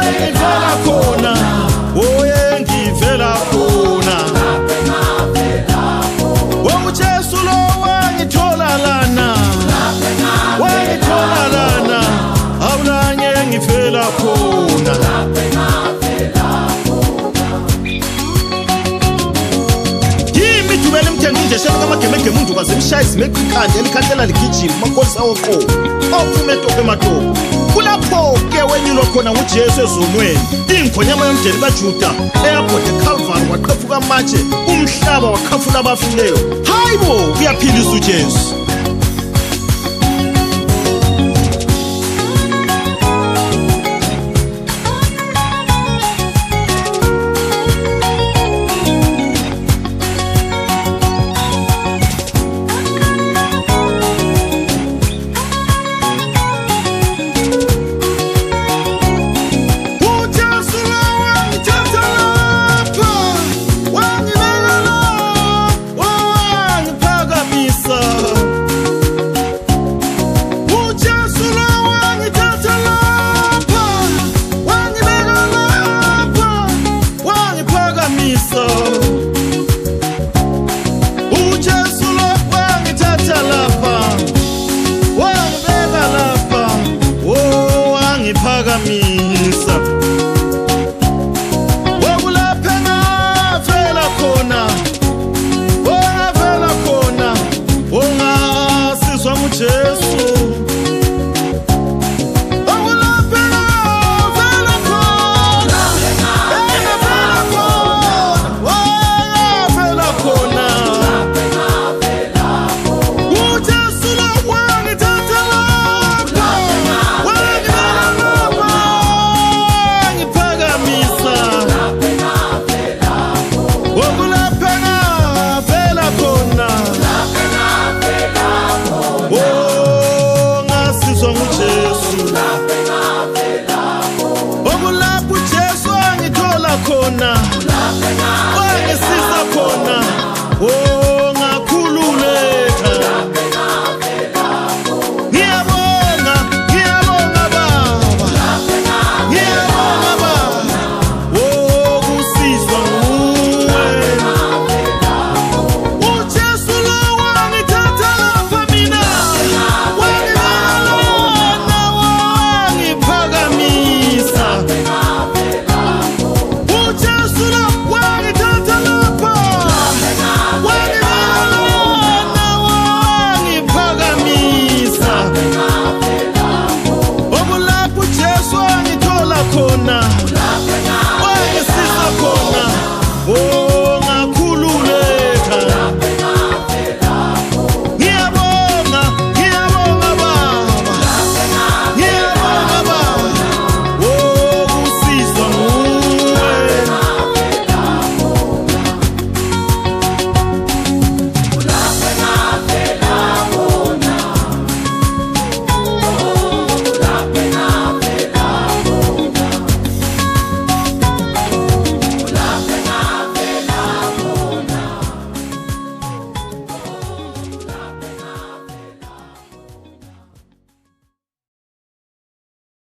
engivela khona, oh engivela khona. UJesu lo wangithola lana, wangithola lana, awulanye engivela khona. Yimi Dube limthenga injeshelo kamagemegeme unduka zemshaya izimekho ikhanda elikhathela ligijima amakhosi awoqobo awuphume etope ematopo. Kulapho-ke wenyulwa khona nguJesu ezonweni, ingonyama yomndeni kaJuda eyabhoda eCalvary waqephuka amatshe, umhlaba wakhafula abafileyo. Hayibo, uyaphilisa uJesu. Phakamisa wokulapha engivela khona, engivela khona, ongasizwa nguJesu.